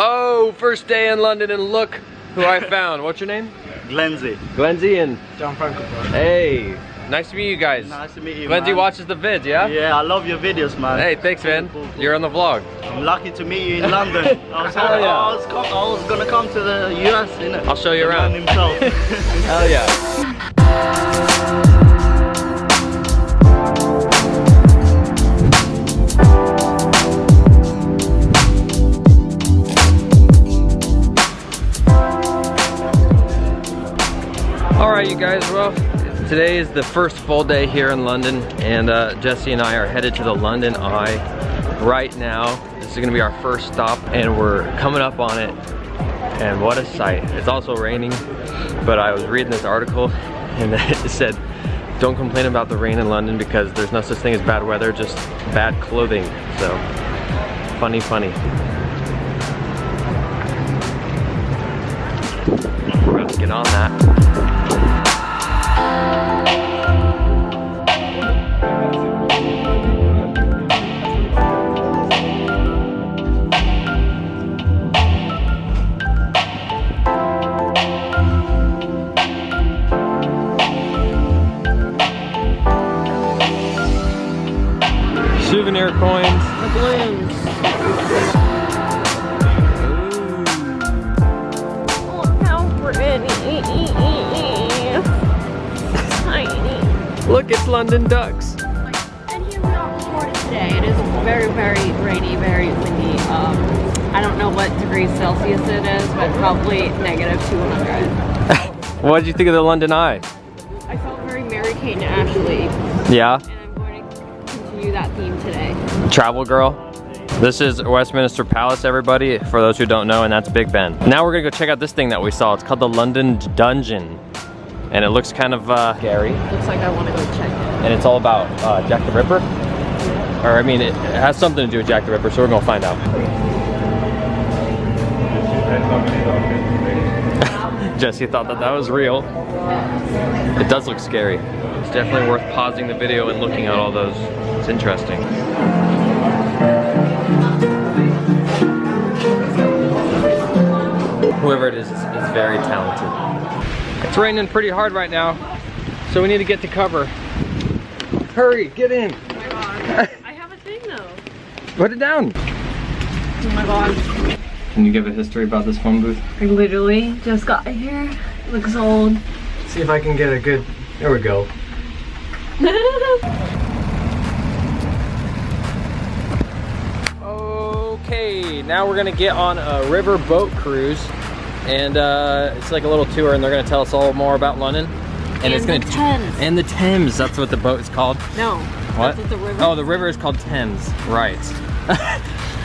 Oh, first day in London, and look who I found. What's your name? Glenzy. Glenzy and John Franco. Hey, nice to meet you guys. Nice to meet you, Glenzy man. watches the vids, yeah? Yeah, I love your videos, man. Hey, thanks, man. Cool. You're on the vlog. I'm lucky to meet you in London. I was gonna come to the US, innit? I'll show you around. Himself. Hell yeah. Alright you guys, well, today is the first full day here in London, and Jesse and I are headed to the London Eye right now. This is gonna be our first stop, and we're coming up on it, and what a sight. It's also raining, but I was reading this article and it said, don't complain about the rain in London because there's no such thing as bad weather, just bad clothing. So, funny, funny. We're gonna get on that. Souvenir coins. The balloons. Oh, how pretty. Tiny. Look, it's London ducks. And here we are recording today. It is very, very rainy, very windy. I don't know what degrees Celsius it is, but probably negative 200. What did you think of the London Eye? I felt very Mary-Kate and Ashley. Yeah? That theme today. Travel girl. This is Westminster Palace, everybody, for those who don't know, and that's Big Ben. Now we're gonna go check out this thing that we saw. It's called the London Dungeon, and it looks kind of scary. Looks like I want to go check it. And it's all about Jack the Ripper, or I mean, it has something to do with Jack the Ripper, so we're gonna find out. Jesse thought that that was real. It does look scary. It's definitely worth pausing the video and looking at all those. It's interesting. Whoever it is very talented. It's raining pretty hard right now, so we need to get to cover. Hurry, get in. Oh my god. I have a thing though. Put it down. Oh my god. Can you give a history about this phone booth? I literally just got here. It looks old. See if I can get a good, there we go. Okay, now we're gonna get on a river boat cruise, and it's like a little tour, and they're gonna tell us all more about London. And it's gonna the Thames. And the Thames, that's what the boat is called. No. What? That's what the river. Oh, the river is called Thames, right?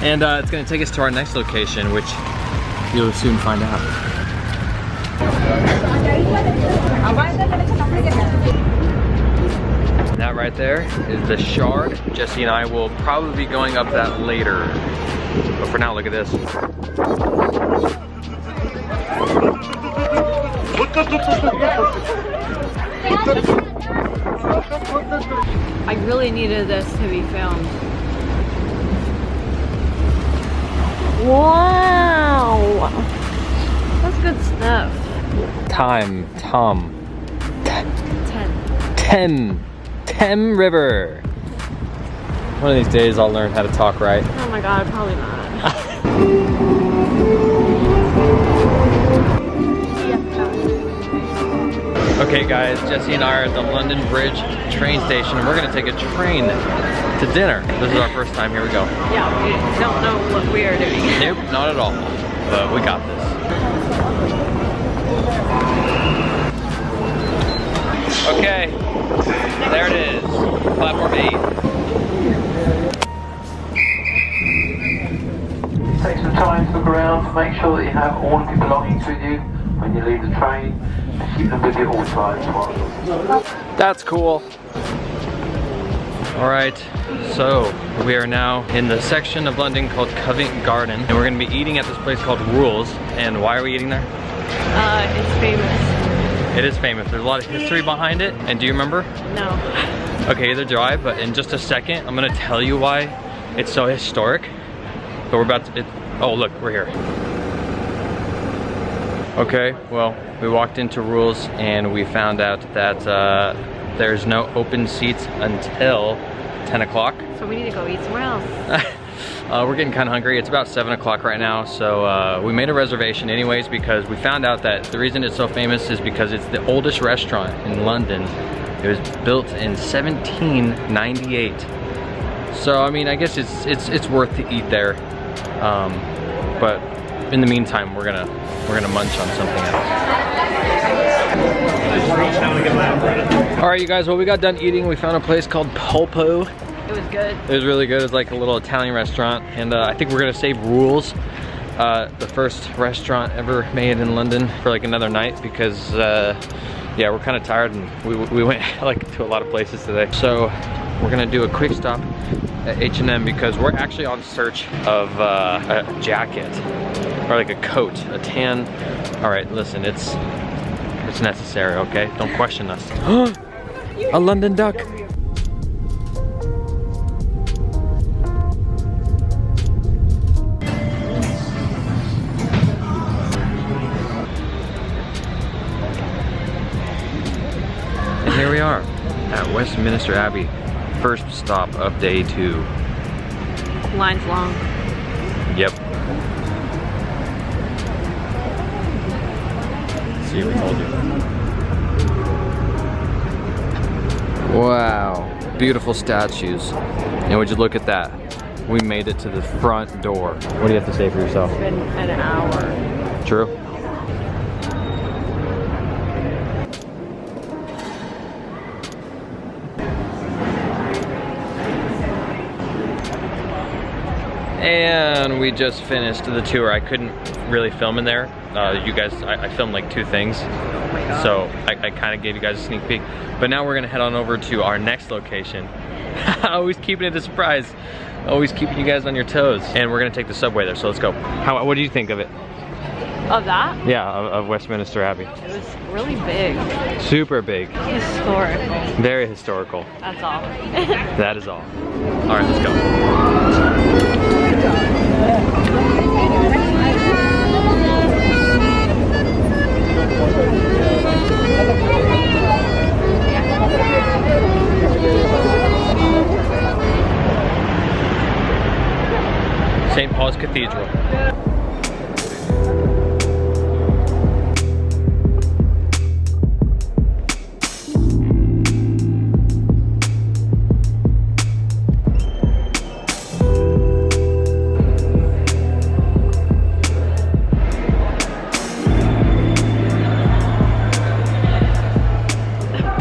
And it's gonna take us to our next location, which you'll soon find out. That right there is the Shard. Jesse and I will probably be going up that later. But for now, look at this. I really needed this to be filmed. Wow. That's good stuff. Thames River. One of these days I'll learn how to talk right. Oh my god, probably not. Okay guys, Jesse and I are at the London Bridge train station, and we're gonna take a train to dinner. This is our first time, here we go. Yeah, we don't know what we are doing. Nope, not at all, but we got this. Okay, there it is, platform 8. Take some time to look around, make sure that you have all of your belongings with you when you leave the train, and keep them with you all times. That's cool. All right, so we are now in the section of London called Covent Garden, and we're gonna be eating at this place called Rules. And why are we eating there? It's famous. It is famous. There's a lot of history behind it. And do you remember? No. Okay, either do I, but in just a second, I'm gonna tell you why it's so historic. But we're about to, Oh, look, we're here. Okay, well, we walked into Rules and we found out that there's no open seats until 10 o'clock. So we need to go eat somewhere else. We're getting kind of hungry. It's about 7 o'clock right now, so we made a reservation anyways because we found out that the reason it's so famous is because it's the oldest restaurant in London. It was built in 1798. So I mean, I guess it's worth to eat there. But in the meantime, we're gonna munch on something else. All right, you guys. Well, we got done eating. We found a place called Polpo. It was good. It was really good. It was like a little Italian restaurant, and I think we're gonna save Rules, the first restaurant ever made in London, for like another night because yeah, we're kind of tired and we went like to a lot of places today. So we're gonna do a quick stop at H&M because we're actually on search of a jacket or like a coat, a tan. All right, listen, it's necessary, okay? Don't question us. A London duck. And here we are at Westminster Abbey. First stop of day 2. Line's long. Yep. See, we told you. Wow, beautiful statues. And would you look at that? We made it to the front door. What do you have to say for yourself? It's been an hour. True. And we just finished the tour. I couldn't really film in there. You guys, I filmed like 2 things. So I kind of gave you guys a sneak peek. But now we're gonna head on over to our next location. Always keeping it a surprise. Always keeping you guys on your toes. And we're gonna take the subway there, so let's go. What do you think of it? Of that? Yeah, of Westminster Abbey. It was really big. Super big. Historical. Very historical. That's all. That is all. All right, let's go. St. Paul's Cathedral.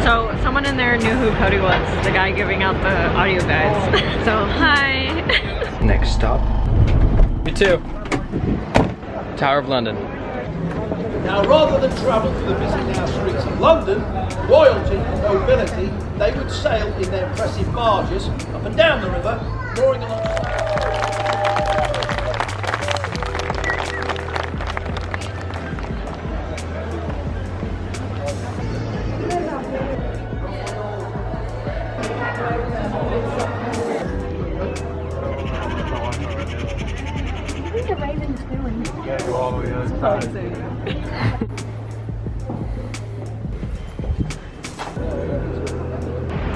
So someone in there knew who Cody was, the guy giving out the audio guides. So hi. Next stop. You too. Tower of London. Now, rather than travel through the busy now streets of London, royalty and nobility, they would sail in their impressive barges up and down the river, mooring along.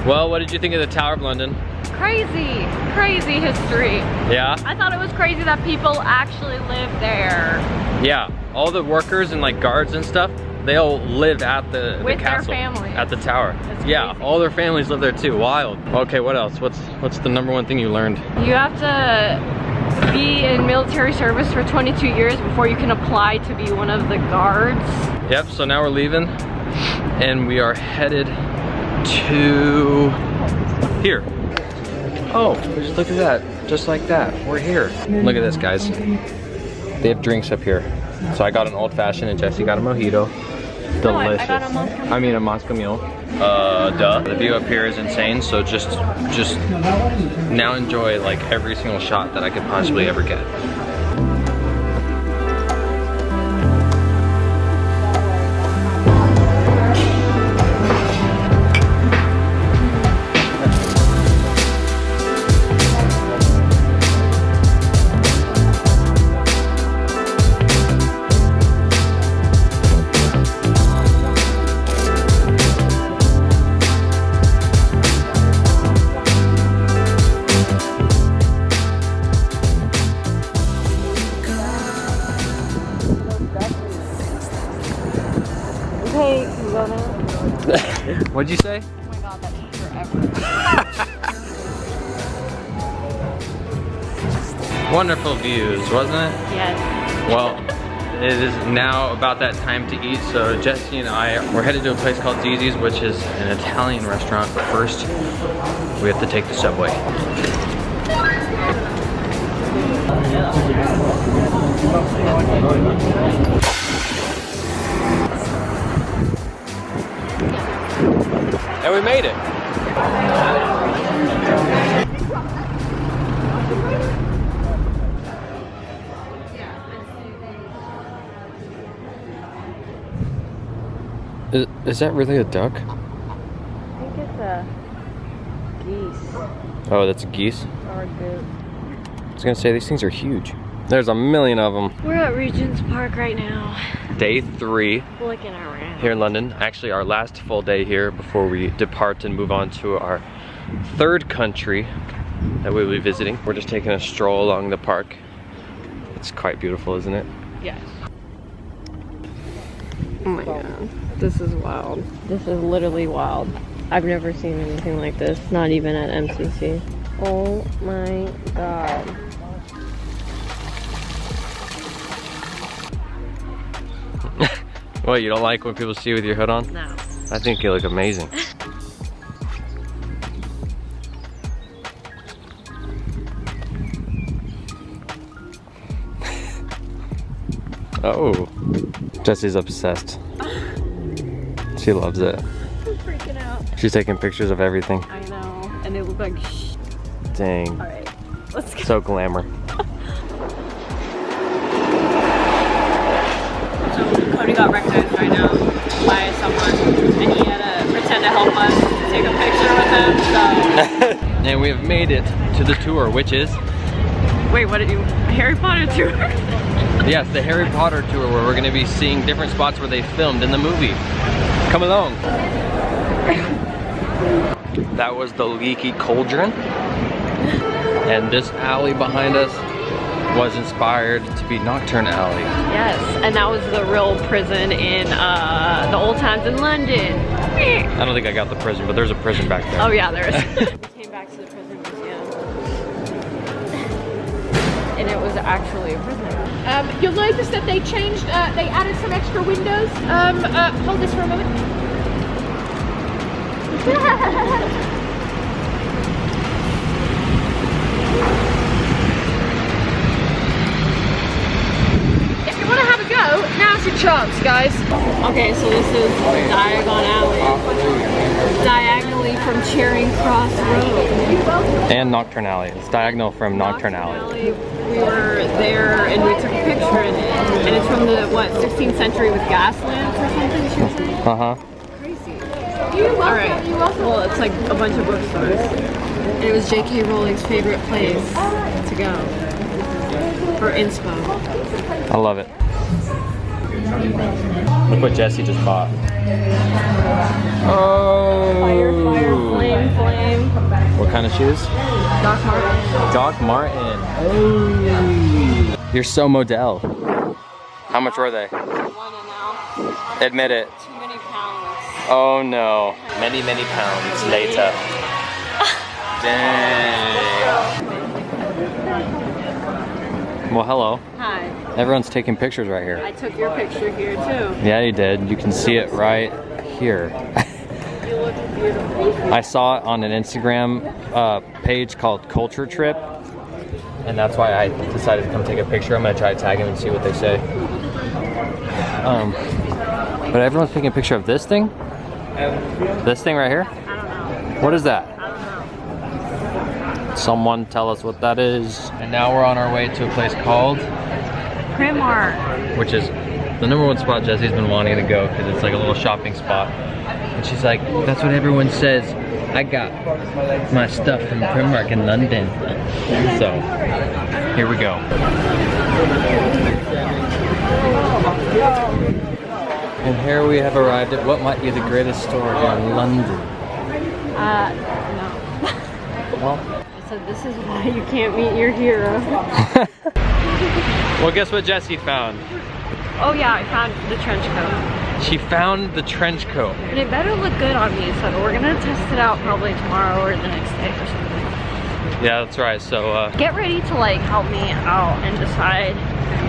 Well, what did you think of the Tower of London? Crazy, crazy history. Yeah? I thought it was crazy that people actually live there. Yeah, all the workers and like guards and stuff, they all live at the With their castle, families. at the tower. That's Yeah, crazy. all their families live there too. Wild. Okay, what else? What's the number 1 thing you learned? You have to be in military service for 22 years before you can apply to be one of the guards. Yep. So now we're leaving, and we are headed to here. Oh, just look at that. Just like that, we're here. Look at this, guys. They have drinks up here. So I got an old fashioned and Jesse got a mojito. Delicious. I got a Moscow Mule. I mean a Moscow Mule. Duh. The view up here is insane, so just now enjoy like every single shot that I could possibly ever get. Okay, can we go now? What'd you say? Oh my god, that took forever. Wonderful views, wasn't it? Yes. Well, it is now about that time to eat, so Jesse and I, we're headed to a place called Zizi's, which is an Italian restaurant, but first, we have to take the subway. And we made it. Is that really a duck? I think it's a geese Oh, that's a geese? or a goose. I was gonna say, these things are huge. There's a million of them. We're at Regent's Park right now. Day 3 Looking around. here in London. Actually, our last full day here before we depart and move on to our 3rd country that we'll be visiting. We're just taking a stroll along the park. It's quite beautiful, isn't it? Yes. Oh my god. This is wild. This is literally wild. I've never seen anything like this. Not even at MCC. Oh my god. What, you don't like when people see you with your hood on? No. I think you look amazing. Oh, Jesse's obsessed. She loves it. I'm freaking out. She's taking pictures of everything. I know. And they look like shh. Dang. Alright. Let's go. So glamour. So Cody got recognized right now by someone and he had to pretend to help us take a picture with him, so. And we have made it to the tour, which is? Wait, what did you, Harry Potter tour? Yes, the Harry Potter tour, where we're gonna be seeing different spots where they filmed in the movie. Come along. That was the Leaky Cauldron. And this alley behind us was inspired to be Nocturne Alley. Yes, and that was the real prison in the old times in London. I don't think I got the prison, but there's a prison back there. Oh yeah, there is. We came back to the prison museum. And it was actually a prison. You'll notice that they changed, they added some extra windows. Hold this for a moment. If you want to have a go, now's your chance, guys. Okay, so this is Diagon Alley. Diagonally from Charing Cross Road. And Nocturne Alley. It's diagonal from Nocturne Alley. We were there and we took a picture in it. And it's from the, what, 16th century with gas lamps or something? She was saying? Uh-huh. Alright, well it's like a bunch of bookstores. And it was J.K. Rowling's favorite place to go. For inspo. I love it. Look what Jesse just bought. Oh! Fire, flame, flame. What kind of shoes? Doc Martens. Doc Marten. Oh! You're so model. How much were they? One and now. Admit it. Too many pounds. Oh no. Many, many pounds later. Dang. Well, hello. Hi. Everyone's taking pictures right here. I took your picture here too. Yeah, you did. You can see it right here. You look beautiful. I saw it on an Instagram page called Culture Trip, and that's why I decided to come take a picture. I'm gonna try to tag him and see what they say. But everyone's taking a picture of this thing? This thing right here? I don't know. What is that? I don't know. Someone tell us what that is. And now we're on our way to a place called? Primark. Which is the #1 spot Jesse's been wanting to go, because it's like a little shopping spot. And she's like, that's what everyone says. I got my stuff from Primark in London. So, here we go. And here we have arrived at what might be the greatest store in London. No. Well, I said this is why you can't meet your hero. well, guess what Jesse found? Oh yeah, I found the trench coat. She found the trench coat. And it better look good on me, so we're gonna test it out probably tomorrow or the next day or something. Yeah, that's right. So get ready to like help me out and decide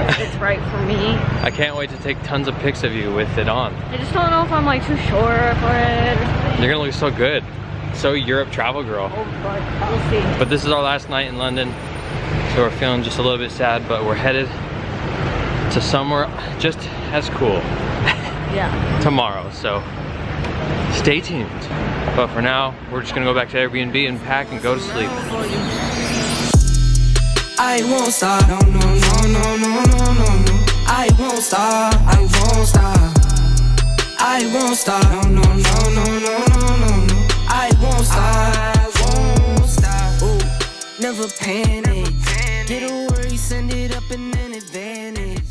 if it's right for me. I can't wait to take tons of pics of you with it on. I just don't know if I'm like too sure for it or something. You're gonna look so good. So Europe travel girl. Oh, but we'll see. But this is our last night in London. So we're feeling just a little bit sad, but we're headed to somewhere just as cool. Yeah. Tomorrow, so stay tuned. But for now, we're just gonna go back to Airbnb and pack and go to sleep. I won't stop, no, no, no, no, no, no, no, no. I won't stop, I won't stop. I won't stop, no, no, no, no, no, no, no, no. I won't stop, I won't stop. Ooh, never panic. Get a worry, send it up in an advantage.